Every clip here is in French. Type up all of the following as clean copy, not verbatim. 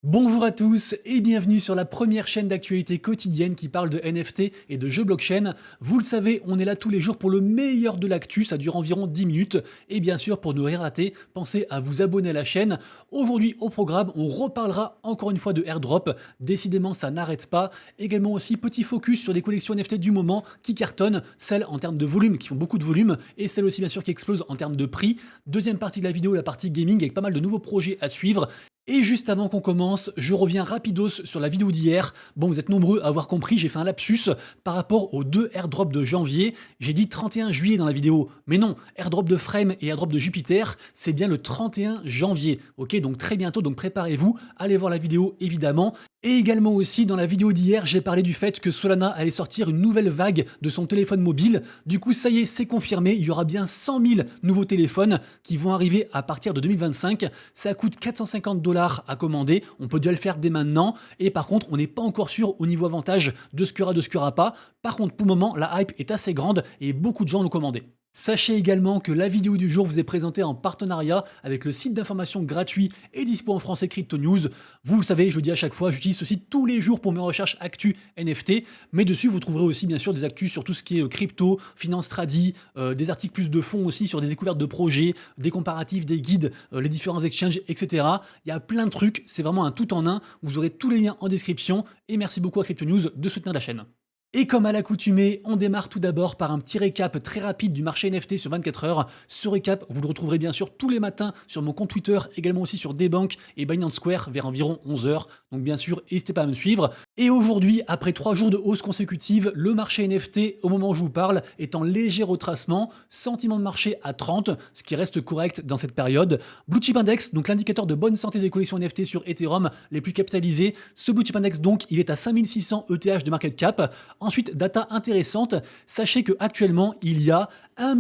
Bonjour à tous et bienvenue sur la première chaîne d'actualité quotidienne qui parle de NFT et de jeux blockchain. Vous le savez, on est là tous les jours pour le meilleur de l'actu, ça dure environ 10 minutes. Et bien sûr, pour ne rien rater, pensez à vous abonner à la chaîne. Aujourd'hui au programme, on reparlera encore une fois de airdrop. Décidément, ça n'arrête pas. Également aussi, petit focus sur les collections NFT du moment qui cartonnent, celles en termes de volume, qui font beaucoup de volume, et celles aussi bien sûr qui explosent en termes de prix. Deuxième partie de la vidéo, la partie gaming, avec pas mal de nouveaux projets à suivre. Et juste avant qu'on commence, je reviens rapidos sur la vidéo d'hier. Bon, vous êtes nombreux à avoir compris, j'ai fait un lapsus par rapport aux deux airdrops de janvier. J'ai dit 31 juillet dans la vidéo, mais non, airdrop de Frame et airdrop de Jupiter, c'est bien le 31 janvier. Ok, donc très bientôt, donc préparez-vous, allez voir la vidéo évidemment. Et également aussi, dans la vidéo d'hier, j'ai parlé du fait que Solana allait sortir une nouvelle vague de son téléphone mobile. Du coup, ça y est, c'est confirmé, il y aura bien 100 000 nouveaux téléphones qui vont arriver à partir de 2025. Ça coûte 450 $ à commander, on peut déjà le faire dès maintenant. Et par contre, on n'est pas encore sûr au niveau avantage de ce qu'il y aura, de ce qu'il n'y aura pas. Par contre, pour le moment, la hype est assez grande et beaucoup de gens l'ont commandé. Sachez également que la vidéo du jour vous est présentée en partenariat avec le site d'information gratuit et dispo en français Crypto News. Vous le savez, je le dis à chaque fois, j'utilise ce site tous les jours pour mes recherches actu NFT, mais dessus vous trouverez aussi bien sûr des actus sur tout ce qui est crypto, finance tradi, des articles plus de fond aussi sur des découvertes de projets, des comparatifs, des guides, les différents exchanges, etc. Il y a plein de trucs, c'est vraiment un tout en un, vous aurez tous les liens en description et merci beaucoup à Crypto News de soutenir la chaîne. Et comme à l'accoutumée, on démarre tout d'abord par un petit récap très rapide du marché NFT sur 24 heures. Ce récap, vous le retrouverez bien sûr tous les matins sur mon compte Twitter, également aussi sur Dbank et Binance Square vers environ 11 heures. Donc bien sûr, n'hésitez pas à me suivre. Et aujourd'hui, après 3 jours de hausse consécutive, le marché NFT, au moment où je vous parle, est en léger retracement. Sentiment de marché à 30, ce qui reste correct dans cette période. Blue Chip Index, donc l'indicateur de bonne santé des collections NFT sur Ethereum les plus capitalisées. Ce Blue Chip Index donc, il est à 5600 ETH de market cap. Ensuite, data intéressante, sachez qu'actuellement, il y a 1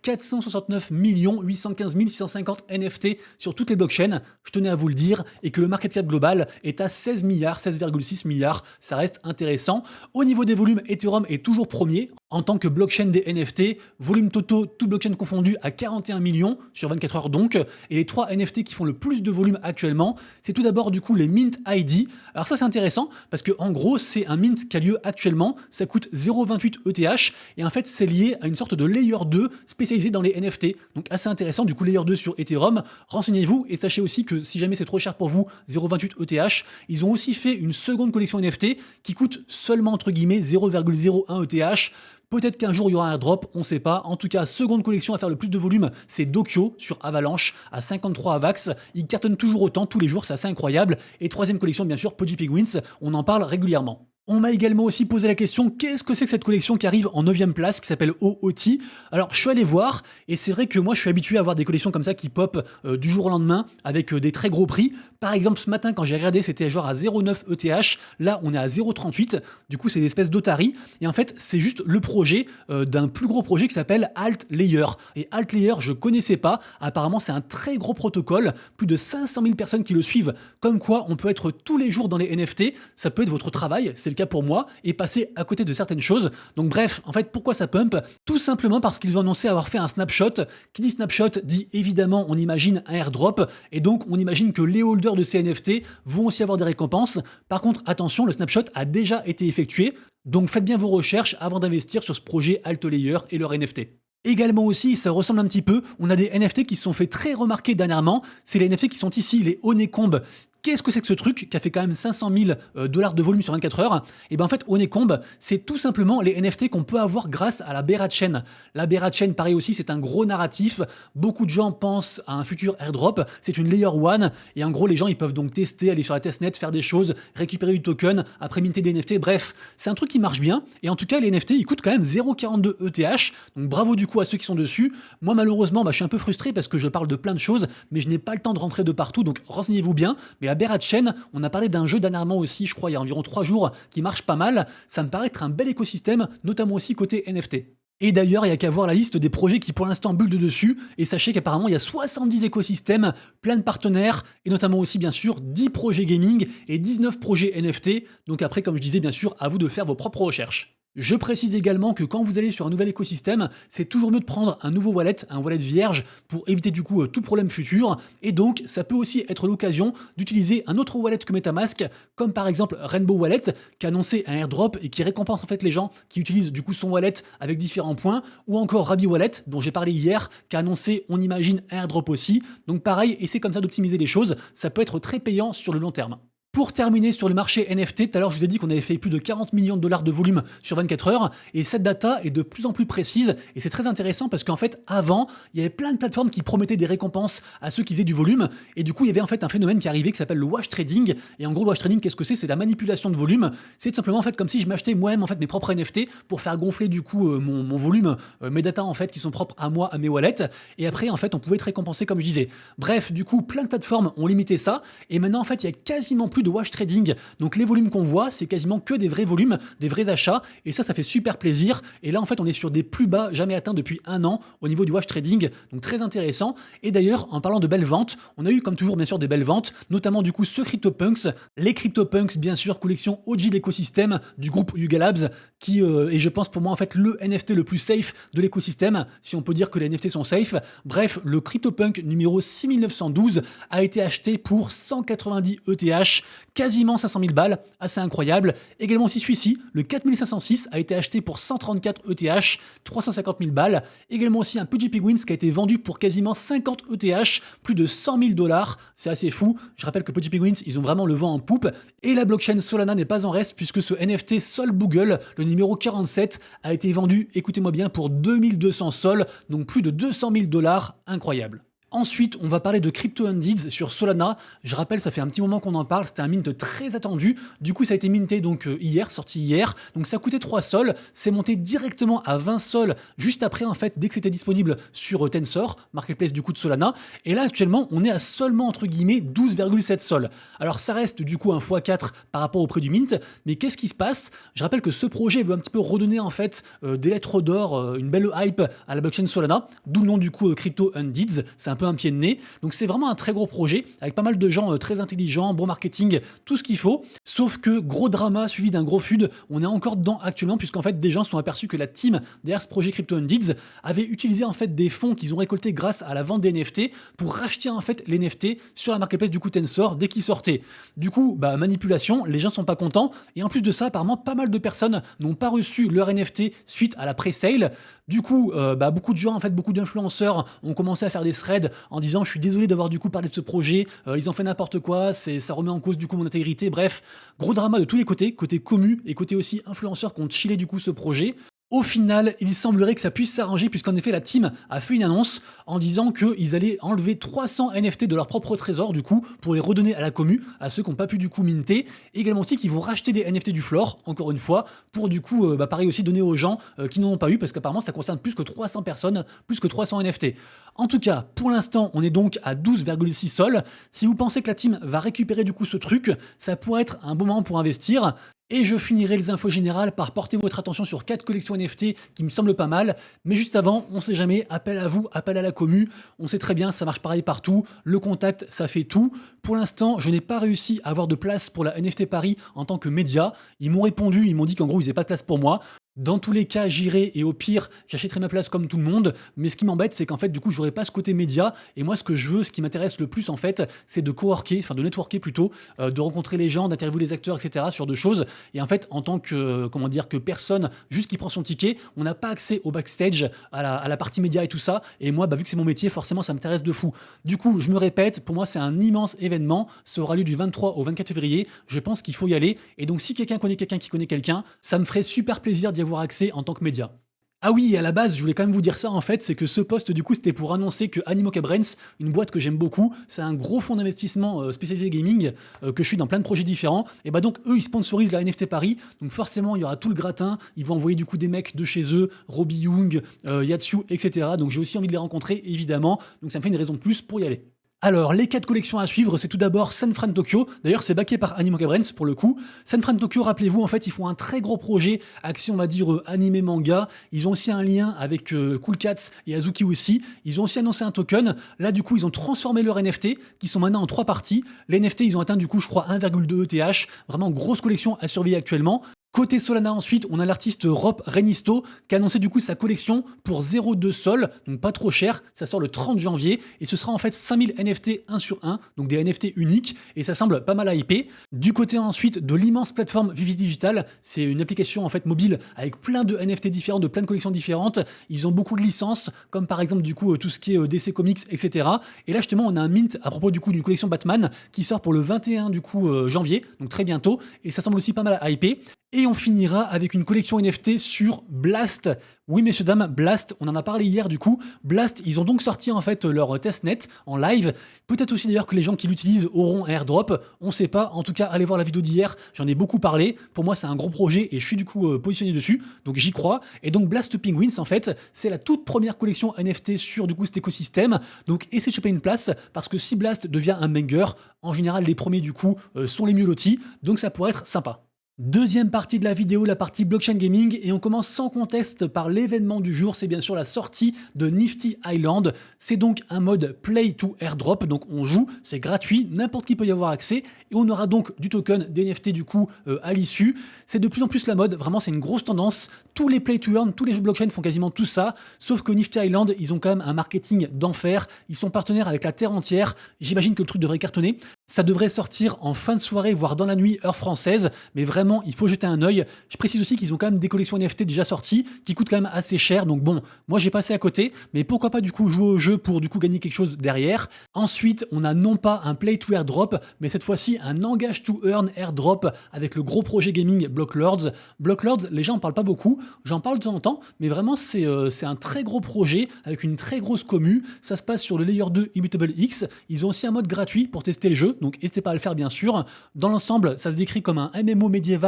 469 815 650 NFT sur toutes les blockchains, je tenais à vous le dire, et que le market cap global est à 16 milliards, 16,6 milliards, ça reste intéressant. Au niveau des volumes, Ethereum est toujours premier en tant que blockchain des NFT, volume totaux, tout blockchain confondu à 41 millions sur 24 heures donc, et les 3 NFT qui font le plus de volume actuellement, c'est tout d'abord du coup les Mint ID. Alors ça c'est intéressant parce que en gros c'est un mint qui a lieu actuellement, ça coûte 0,28 ETH et en fait c'est lié à une sorte de layer 2 spécialisé dans les NFT. Donc assez intéressant, du coup layer 2 sur Ethereum, renseignez-vous et sachez aussi que si jamais c'est trop cher pour vous, 0,28 ETH, ils ont aussi fait une seconde collection NFT qui coûte seulement entre guillemets 0,01 ETH. Peut-être qu'un jour il y aura un drop, on ne sait pas. En tout cas, seconde collection à faire le plus de volume, c'est Dokyo sur Avalanche à 53 AVAX. Il cartonne toujours autant tous les jours, c'est assez incroyable. Et troisième collection, bien sûr, Pudgy Penguins, on en parle régulièrement. On m'a également aussi posé la question, qu'est-ce que c'est que cette collection qui arrive en 9ème place, qui s'appelle OOT? Alors, je suis allé voir, et c'est vrai que moi, je suis habitué à avoir des collections comme ça qui pop du jour au lendemain, avec des très gros prix. Par exemple, ce matin, quand j'ai regardé, c'était genre à 0,9 ETH. Là, on est à 0,38. Du coup, c'est une espèce d'Otari. Et en fait, c'est juste le projet d'un plus gros projet qui s'appelle Altlayer. Et Altlayer, je connaissais pas. Apparemment, c'est un très gros protocole. Plus de 500 000 personnes qui le suivent. Comme quoi, on peut être tous les jours dans les NFT. Ça peut être votre travail. C'est le cas pour moi, et passer à côté de certaines choses. Donc bref, en fait, pourquoi ça pump? Tout simplement parce qu'ils ont annoncé avoir fait un snapshot. Qui dit snapshot dit évidemment, on imagine un airdrop, et donc on imagine que les holders de ces NFT vont aussi avoir des récompenses. Par contre, attention, le snapshot a déjà été effectué, donc faites bien vos recherches avant d'investir sur ce projet Altlayer et leur NFT. Également aussi, ça ressemble un petit peu, on a des NFT qui se sont fait très remarquer dernièrement, c'est les NFT qui sont ici, les Honeycomb. Qu'est-ce que c'est que ce truc qui a fait quand même 500 000 $ de volume sur 24 heures? Et bien en fait, Honeycomb, c'est tout simplement les NFT qu'on peut avoir grâce à la Bear Chain. La Bear Chain, pareil aussi, c'est un gros narratif. Beaucoup de gens pensent à un futur airdrop. C'est une layer 1. Et en gros, les gens, ils peuvent donc tester, aller sur la testnet, faire des choses, récupérer du token, après minter des NFT. Bref, c'est un truc qui marche bien. Et en tout cas, les NFT, ils coûtent quand même 0,42 ETH. Donc bravo du coup à ceux qui sont dessus. Moi, malheureusement, je suis un peu frustré parce que je parle de plein de choses, mais je n'ai pas le temps de rentrer de partout. Donc renseignez-vous bien. Mais la Bear Chain, on a parlé d'un jeu dernièrement aussi, je crois, il y a environ 3 jours, qui marche pas mal. Ça me paraît être un bel écosystème, notamment aussi côté NFT. Et d'ailleurs, il n'y a qu'à voir la liste des projets qui pour l'instant bullent de dessus, et sachez qu'apparemment il y a 70 écosystèmes, plein de partenaires, et notamment aussi bien sûr 10 projets gaming et 19 projets NFT, donc après comme je disais bien sûr, à vous de faire vos propres recherches. Je précise également que quand vous allez sur un nouvel écosystème, c'est toujours mieux de prendre un nouveau wallet, un wallet vierge, pour éviter du coup tout problème futur. Et donc, ça peut aussi être l'occasion d'utiliser un autre wallet que MetaMask, comme par exemple Rainbow Wallet, qui a annoncé un airdrop et qui récompense en fait les gens qui utilisent du coup son wallet avec différents points, ou encore Rabi Wallet, dont j'ai parlé hier, qui a annoncé, on imagine, un airdrop aussi. Donc pareil, essayez comme ça d'optimiser les choses, ça peut être très payant sur le long terme. Pour terminer sur le marché NFT, tout à l'heure je vous ai dit qu'on avait fait plus de 40 millions de dollars de volume sur 24 heures, et cette data est de plus en plus précise, et c'est très intéressant parce qu'en fait, avant, il y avait plein de plateformes qui promettaient des récompenses à ceux qui faisaient du volume, et du coup, il y avait en fait un phénomène qui arrivait qui s'appelle le wash trading, et en gros, le wash trading, qu'est-ce que c'est? C'est la manipulation de volume, c'est tout simplement en fait comme si je m'achetais moi-même en fait mes propres NFT pour faire gonfler du coup mon volume, mes datas en fait qui sont propres à moi, à mes wallets, et après en fait, on pouvait être récompensé comme je disais. Bref, du coup, plein de plateformes ont limité ça, et maintenant en fait, il y a quasiment plus de wash trading. Donc les volumes qu'on voit, c'est quasiment que des vrais volumes, des vrais achats, et ça fait super plaisir. Et là, en fait, on est sur des plus bas jamais atteints depuis un an au niveau du wash trading, donc très intéressant. Et d'ailleurs, en parlant de belles ventes, on a eu comme toujours bien sûr des belles ventes, notamment du coup ce CryptoPunks, les CryptoPunks bien sûr, collection OG de l'écosystème du groupe Yuga Labs, qui est je pense pour moi en fait le NFT le plus safe de l'écosystème, si on peut dire que les NFT sont safe. Bref, le CryptoPunk numéro 6912 a été acheté pour 190 ETH, quasiment 500 000 balles, assez incroyable. Également aussi celui-ci, le 4506 a été acheté pour 134 ETH, 350 000 balles. Également aussi un Pudgy Penguins qui a été vendu pour quasiment 50 ETH, plus de 100 000 dollars. C'est assez fou. Je rappelle que Pudgy Penguins, ils ont vraiment le vent en poupe. Et la blockchain Solana n'est pas en reste puisque ce NFT Sol Google, le numéro 47, a été vendu, écoutez-moi bien, pour 2200 sols, donc plus de 200 000 dollars. Incroyable. Ensuite, on va parler de Crypto Undeeds sur Solana. Je rappelle, ça fait un petit moment qu'on en parle, c'était un mint très attendu. Du coup, ça a été minté donc hier, sorti hier. Donc ça coûtait 3 sols, c'est monté directement à 20 sols juste après en fait, dès que c'était disponible sur Tensor, marketplace du coup de Solana. Et là actuellement, on est à seulement entre guillemets 12,7 sols. Alors ça reste du coup un x4 par rapport au prix du mint, mais qu'est-ce qui se passe? Je rappelle que ce projet veut un petit peu redonner en fait des lettres d'or, une belle hype à la blockchain Solana, d'où le nom du coup Crypto Undeeds. C'est un peu un pied de nez. Donc c'est vraiment un très gros projet avec pas mal de gens très intelligents, bon marketing, tout ce qu'il faut. Sauf que gros drama suivi d'un gros feud, on est encore dedans actuellement puisqu'en fait des gens se sont aperçus que la team derrière ce projet Crypto Undeeds avait utilisé en fait des fonds qu'ils ont récoltés grâce à la vente des NFT pour racheter en fait les NFT sur la marketplace du coup Tensor dès qu'ils sortaient. Du coup, manipulation, les gens sont pas contents et en plus de ça, apparemment pas mal de personnes n'ont pas reçu leur NFT suite à la pre-sale. Du coup, beaucoup de gens, en fait, beaucoup d'influenceurs ont commencé à faire des threads en disant je suis désolé d'avoir du coup parlé de ce projet, ils ont fait n'importe quoi, ça remet en cause du coup mon intégrité, bref, gros drama de tous les côtés, côté commu et côté aussi influenceurs qui ont chillé du coup ce projet. Au final, il semblerait que ça puisse s'arranger puisqu'en effet la team a fait une annonce en disant qu'ils allaient enlever 300 NFT de leur propre trésor du coup pour les redonner à la commu, à ceux qui n'ont pas pu du coup minter. Et également aussi qu'ils vont racheter des NFT du floor, encore une fois, pour du coup pareil aussi donner aux gens qui n'en ont pas eu parce qu'apparemment ça concerne plus que 300 personnes, plus que 300 NFT. En tout cas, pour l'instant, on est donc à 12,6 sols. Si vous pensez que la team va récupérer du coup ce truc, ça pourrait être un bon moment pour investir. Et je finirai les infos générales par porter votre attention sur 4 collections NFT qui me semblent pas mal. Mais juste avant, on sait jamais, appel à vous, appel à la commu. On sait très bien, ça marche pareil partout. Le contact, ça fait tout. Pour l'instant, je n'ai pas réussi à avoir de place pour la NFT Paris en tant que média. Ils m'ont répondu, ils m'ont dit qu'en gros, ils n'avaient pas de place pour moi. Dans tous les cas, j'irai et au pire, j'achèterai ma place comme tout le monde. Mais ce qui m'embête, c'est qu'en fait, du coup, j'aurai pas ce côté média. Et moi, ce que je veux, ce qui m'intéresse le plus, en fait, c'est de coworker, enfin de networker plutôt, de rencontrer les gens, d'interviewer les acteurs, etc. sur deux choses. Et en fait, en tant que, que personne, juste qui prend son ticket, on n'a pas accès au backstage, à la partie média et tout ça. Et moi, vu que c'est mon métier, forcément, ça m'intéresse de fou. Du coup, je me répète, pour moi, c'est un immense événement. Ça aura lieu du 23 au 24 février. Je pense qu'il faut y aller. Et donc, si quelqu'un connaît quelqu'un qui connaît quelqu'un, ça me ferait super plaisir d'y avoir accès en tant que média. Ah oui, à la base, je voulais quand même vous dire ça en fait, c'est que ce post du coup c'était pour annoncer que Animoca Brands, une boîte que j'aime beaucoup, c'est un gros fonds d'investissement spécialisé gaming, que je suis dans plein de projets différents, et donc eux ils sponsorisent la NFT Paris, donc forcément il y aura tout le gratin, ils vont envoyer du coup des mecs de chez eux, Robbie Young, Yatsu, etc. Donc j'ai aussi envie de les rencontrer évidemment, donc ça me fait une raison de plus pour y aller. Alors, les 4 collections à suivre, c'est tout d'abord Sanfran Tokyo. D'ailleurs, c'est backé par Animoca Brands pour le coup. Sanfran Tokyo, rappelez-vous, en fait, ils font un très gros projet, action, on va dire, animé manga. Ils ont aussi un lien avec Cool Cats et Azuki aussi. Ils ont aussi annoncé un token. Là, du coup, ils ont transformé leurs NFT, qui sont maintenant en 3 parties. Les NFT, ils ont atteint, du coup, je crois, 1,2 ETH. Vraiment, grosse collection à surveiller actuellement. Côté Solana ensuite, on a l'artiste Rob Renisto qui a annoncé du coup sa collection pour 0,2 Sol, donc pas trop cher, ça sort le 30 janvier et ce sera en fait 5000 NFT 1 sur 1, donc des NFT uniques et ça semble pas mal hypé. Du côté ensuite de l'immense plateforme Vivi Digital, c'est une application en fait mobile avec plein de NFT différents, de plein de collections différentes, ils ont beaucoup de licences comme par exemple du coup tout ce qui est DC Comics, etc. Et là justement on a un mint à propos du coup d'une collection Batman qui sort pour le 21 du coup janvier, donc très bientôt et ça semble aussi pas mal hypé. Et on finira avec une collection NFT sur Blast. Oui, messieurs, dames, Blast, on en a parlé hier du coup. Blast, ils ont donc sorti en fait leur testnet en live. Peut-être aussi d'ailleurs que les gens qui l'utilisent auront un airdrop. On sait pas. En tout cas, allez voir la vidéo d'hier. J'en ai beaucoup parlé. Pour moi, c'est un gros projet et je suis du coup positionné dessus. Donc j'y crois. Et donc Blast Penguins, en fait, c'est la toute première collection NFT sur du coup cet écosystème. Donc essayez de choper une place parce que si Blast devient un banger, en général, les premiers du coup sont les mieux lotis. Donc ça pourrait être sympa. Deuxième partie de la vidéo, la partie blockchain gaming, et on commence sans conteste par l'événement du jour, c'est bien sûr la sortie de Nifty Island. C'est donc un mode play to airdrop, donc on joue, c'est gratuit, n'importe qui peut y avoir accès, et on aura donc du token, des NFT du coup à l'issue. C'est de plus en plus la mode, vraiment c'est une grosse tendance. Tous les play to earn, tous les jeux blockchain font quasiment tout ça, sauf que Nifty Island, ils ont quand même un marketing d'enfer, ils sont partenaires avec la terre entière, j'imagine que le truc devrait cartonner. Ça devrait sortir en fin de soirée, voire dans la nuit, heure française, mais vraiment, il faut jeter un œil. Je précise aussi qu'ils ont quand même des collections NFT déjà sorties, qui coûtent quand même assez cher, donc bon, moi j'ai passé à côté, mais pourquoi pas du coup jouer au jeu pour du coup gagner quelque chose derrière. Ensuite, on a non pas un play to airdrop, mais cette fois-ci un engage to earn airdrop avec le gros projet gaming Blocklords. Blocklords, les gens en parlent pas beaucoup, j'en parle de temps en temps, mais vraiment c'est un très gros projet avec une très grosse commu. Ça se passe sur le Layer 2 Immutable X. Ils ont aussi un mode gratuit pour tester le jeu, donc n'hésitez pas à le faire bien sûr. Dans l'ensemble, ça se décrit comme un MMO médiéval,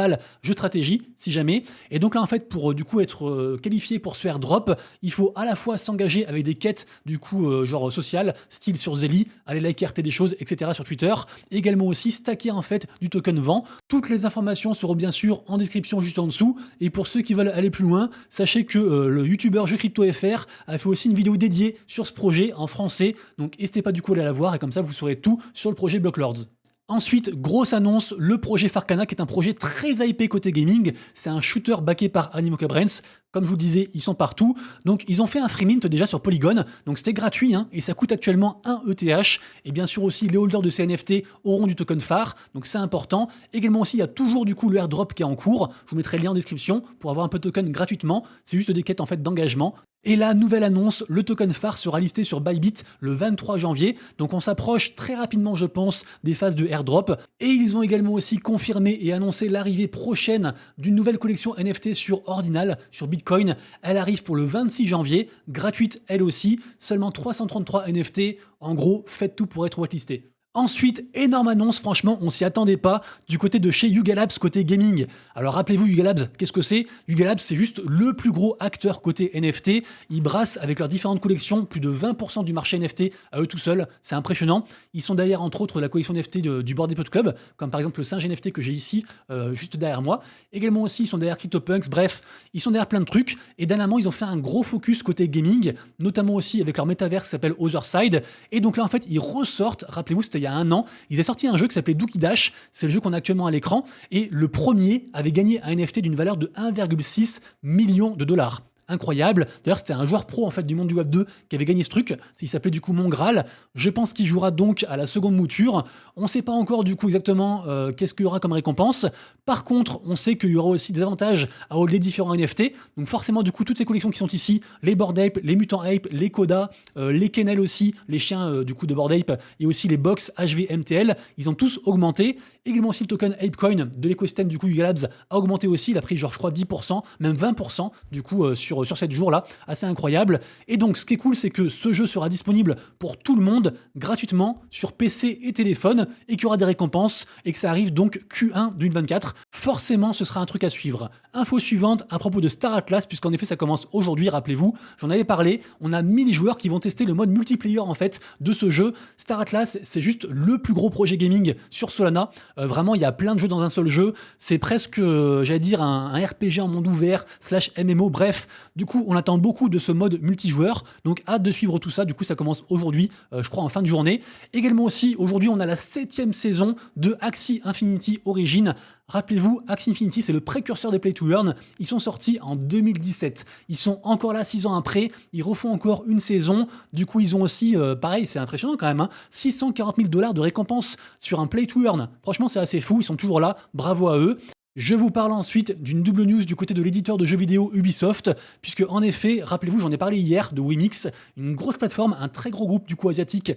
jeu de stratégie, si jamais. Et donc là, en fait, pour du coup être qualifié pour ce airdrop, il faut à la fois s'engager avec des quêtes du coup genre sociales, style sur Zeli, aller liker RT des choses, etc. sur Twitter. Également aussi stacker en fait du token vent. Toutes les informations seront bien sûr en description juste en dessous. Et pour ceux qui veulent aller plus loin, sachez que le youtubeur JeuxCryptoFR a fait aussi une vidéo dédiée sur ce projet en français. Donc n'hésitez pas du coup à aller la voir et comme ça vous saurez tout sur le projet Blocklords. Ensuite, grosse annonce, le projet Farcana qui est un projet très hypé côté gaming. C'est un shooter backé par Animoca Brands. Comme je vous le disais, ils sont partout. Donc ils ont fait un free mint déjà sur Polygon. Donc c'était gratuit et ça coûte actuellement 1 ETH. Et bien sûr aussi, les holders de ces NFT auront du token phare. Donc c'est important. Également aussi, il y a toujours du coup le airdrop qui est en cours. Je vous mettrai le lien en description pour avoir un peu de token gratuitement. C'est juste des quêtes en fait d'engagement. Et la nouvelle annonce, le token phare sera listé sur Bybit le 23 janvier. Donc on s'approche très rapidement, je pense, des phases de airdrop. Et ils ont également aussi confirmé et annoncé l'arrivée prochaine d'une nouvelle collection NFT sur Ordinal, sur Bitcoin. Elle arrive pour le 26 janvier, gratuite elle aussi, seulement 333 NFT. En gros, faites tout pour être whitelisté. Ensuite, énorme annonce, franchement, on s'y attendait pas, du côté de chez Yuga Labs côté gaming. Alors rappelez-vous, Yuga Labs, qu'est-ce que c'est? Yuga Labs, c'est juste le plus gros acteur côté NFT. Ils brassent avec leurs différentes collections plus de 20% du marché NFT à eux tout seuls. C'est impressionnant. Ils sont derrière, entre autres, la collection NFT du Bored Ape Club, comme par exemple le singe NFT que j'ai ici, juste derrière moi. Également aussi, ils sont derrière CryptoPunks, bref, ils sont derrière plein de trucs. Et dernièrement, ils ont fait un gros focus côté gaming, notamment aussi avec leur métaverse qui s'appelle Otherside. Et donc là, en fait, ils ressortent, rappelez-vous, c'était il y a un an, ils avaient sorti un jeu qui s'appelait Dookie Dash, c'est le jeu qu'on a actuellement à l'écran, et le premier avait gagné un NFT d'une valeur de 1,6 million de dollars. Incroyable. D'ailleurs, c'était un joueur pro en fait du monde du Web 2 qui avait gagné ce truc. Il s'appelait du coup Mon Graal. Je pense qu'il jouera donc à la seconde mouture. On ne sait pas encore du coup exactement qu'est-ce qu'il y aura comme récompense. Par contre, on sait qu'il y aura aussi des avantages à holder différents NFT. Donc forcément, du coup, toutes ces collections qui sont ici, les Bored Ape, les Mutant Ape, les Coda, les Kennel aussi, les chiens du coup de Bored Ape et aussi les Box HVMTL, ils ont tous augmenté. Également aussi le token ApeCoin de l'écosystème du coup Yuga Labs a augmenté aussi. Il a pris genre je crois 10%, même 20% du coup sur 7 jours là, assez incroyable. Et donc ce qui est cool, c'est que ce jeu sera disponible pour tout le monde gratuitement sur PC et téléphone et qu'il y aura des récompenses et que ça arrive donc Q1 2024. Forcément, ce sera un truc à suivre. Info suivante à propos de Star Atlas, puisqu'en effet ça commence aujourd'hui, rappelez-vous, j'en avais parlé, on a 1000 joueurs qui vont tester le mode multiplayer en fait de ce jeu. Star Atlas, c'est juste le plus gros projet gaming sur Solana. Vraiment, il y a plein de jeux dans un seul jeu. C'est presque, j'allais dire, un RPG en monde ouvert / MMO, bref. Du coup, on attend beaucoup de ce mode multijoueur, donc hâte de suivre tout ça. Du coup, ça commence aujourd'hui, je crois en fin de journée. Également aussi, aujourd'hui, on a la 7e saison de Axie Infinity Origins. Rappelez-vous, Axie Infinity, c'est le précurseur des Play to Earn. Ils sont sortis en 2017. Ils sont encore là 6 ans après. Ils refont encore une saison. Du coup, ils ont aussi, pareil, c'est impressionnant quand même, hein, 640 000 $ de récompense sur un Play to Earn. Franchement, c'est assez fou. Ils sont toujours là. Bravo à eux. Je vous parle ensuite d'une double news du côté de l'éditeur de jeux vidéo Ubisoft, puisque en effet, rappelez-vous, j'en ai parlé hier de Wemix, une grosse plateforme, un très gros groupe du coup asiatique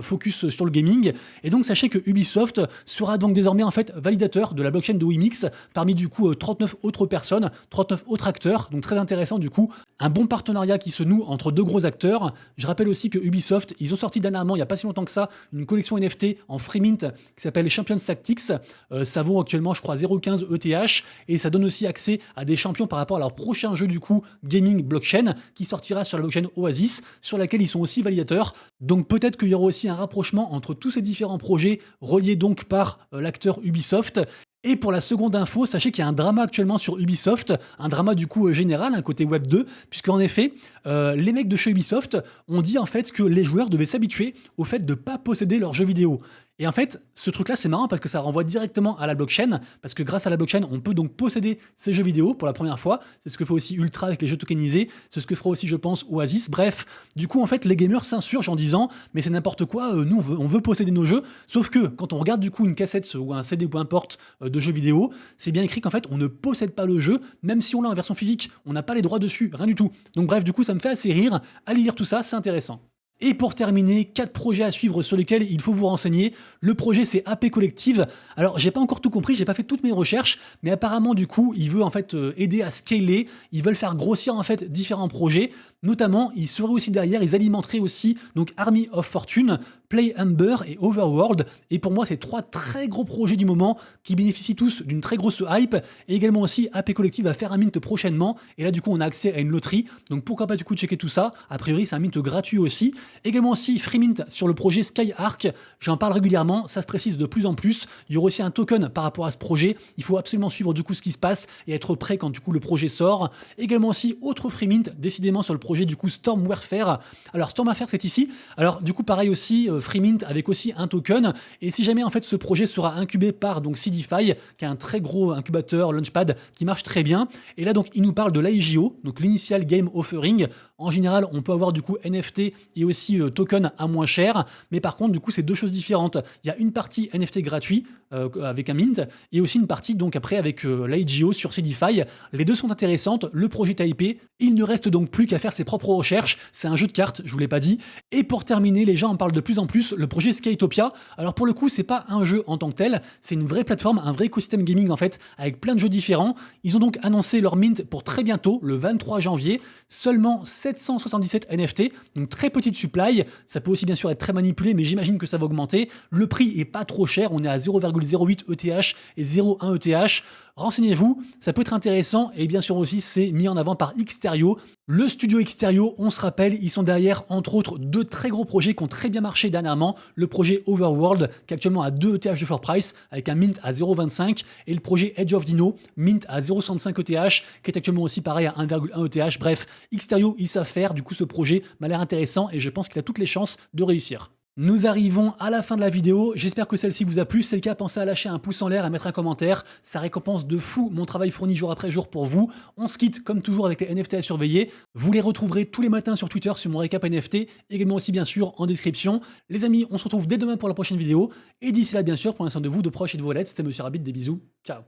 focus sur le gaming. Et donc sachez que Ubisoft sera donc désormais en fait validateur de la blockchain de Wemix parmi du coup 39 autres personnes, 39 autres acteurs. Donc très intéressant du coup, un bon partenariat qui se noue entre deux gros acteurs. Je rappelle aussi que Ubisoft, ils ont sorti dernièrement, il n'y a pas si longtemps que ça, une collection NFT en free mint qui s'appelle Champions Tactics. Ça vaut actuellement, je crois, 0,15 ETH et ça donne aussi accès à des champions par rapport à leur prochain jeu du coup gaming blockchain qui sortira sur la blockchain Oasis sur laquelle ils sont aussi validateurs. Donc peut-être qu'il y aura aussi un rapprochement entre tous ces différents projets reliés donc par l'acteur Ubisoft. Et pour la seconde info, sachez qu'il y a un drama actuellement sur Ubisoft, un drama du coup général, un côté Web 2, puisque en effet, les mecs de chez Ubisoft ont dit en fait que les joueurs devaient s'habituer au fait de ne pas posséder leurs jeux vidéo. Et en fait, ce truc-là, c'est marrant parce que ça renvoie directement à la blockchain, parce que grâce à la blockchain, on peut donc posséder ces jeux vidéo pour la première fois. C'est ce que fait aussi Ultra avec les jeux tokenisés, c'est ce que fera aussi, je pense, Oasis. Bref, du coup, en fait, les gamers s'insurgent en disant « mais c'est n'importe quoi, nous, on veut posséder nos jeux ». Sauf que quand on regarde du coup une cassette ou un CD ou peu importe de jeux vidéo, c'est bien écrit qu'en fait, on ne possède pas le jeu, même si on l'a en version physique. On n'a pas les droits dessus, rien du tout. Donc bref, du coup, ça me fait assez rire. Allez lire tout ça, c'est intéressant. Et pour terminer, 4 projets à suivre sur lesquels il faut vous renseigner. Le projet, c'est AP Collective. Alors, j'ai pas encore tout compris, j'ai pas fait toutes mes recherches, mais apparemment, du coup, il veut en fait aider à scaler. Ils veulent faire grossir en fait différents projets. Notamment, ils seraient aussi derrière, ils alimenteraient aussi donc Army of Fortune, Play Ember et Overworld. Et pour moi, c'est 3 très gros projets du moment qui bénéficient tous d'une très grosse hype. Et également aussi, AP Collective va faire un mint prochainement. Et là, du coup, on a accès à une loterie. Donc pourquoi pas du coup checker tout ça. A priori, c'est un mint gratuit aussi. Également aussi, free mint sur le projet Skyark. J'en parle régulièrement, ça se précise de plus en plus. Il y aura aussi un token par rapport à ce projet. Il faut absolument suivre du coup ce qui se passe et être prêt quand du coup le projet sort. Également aussi, autre free mint, décidément sur le projet du coup Storm Warfare. Alors Storm Warfare, c'est ici. Alors du coup, pareil aussi, free mint avec aussi un token. Et si jamais en fait ce projet sera incubé par donc CDFI, qui est un très gros incubateur Launchpad qui marche très bien. Et là donc il nous parle de l'IGO, donc l'Initial Game Offering. En général, on peut avoir du coup NFT et aussi token à moins cher, mais par contre du coup c'est deux choses différentes. Il y a une partie NFT gratuit avec un mint et aussi une partie donc après avec l'IGO sur CDFI. Les deux sont intéressantes, le projet est hypé, il ne reste donc plus qu'à faire ses propres recherches. C'est un jeu de cartes, je vous l'ai pas dit. Et pour terminer, les gens en parlent de plus en plus, le projet Skytopia. Alors pour le coup, c'est pas un jeu en tant que tel, c'est une vraie plateforme, un vrai écosystème gaming en fait, avec plein de jeux différents. Ils ont donc annoncé leur mint pour très bientôt, le 23 janvier, seulement 777 NFT, donc très petite supply. Ça peut aussi bien sûr être très manipulé, mais j'imagine que ça va augmenter. Le prix est pas trop cher, on est à 0,08 ETH et 0,1 ETH. Renseignez-vous, ça peut être intéressant et bien sûr aussi c'est mis en avant par Xterio. Le studio Xterio, on se rappelle, ils sont derrière entre autres deux très gros projets qui ont très bien marché dernièrement. Le projet Overworld qui est actuellement à 2 ETH de floor price avec un mint à 0,25 et le projet Edge of Dino, mint à 0,65 ETH qui est actuellement aussi pareil à 1,1 ETH. Bref, Xterio, ils savent faire, du coup ce projet m'a l'air intéressant et je pense qu'il a toutes les chances de réussir. Nous arrivons à la fin de la vidéo, j'espère que celle-ci vous a plu, si c'est le cas, pensez à lâcher un pouce en l'air, à mettre un commentaire, ça récompense de fou mon travail fourni jour après jour pour vous. On se quitte comme toujours avec les NFT à surveiller, vous les retrouverez tous les matins sur Twitter sur mon récap NFT, également aussi bien sûr en description. Les amis, on se retrouve dès demain pour la prochaine vidéo, et d'ici là bien sûr, prenez soin de vous, de proches et de vos lettres, c'était Monsieur Rabbit, des bisous, ciao.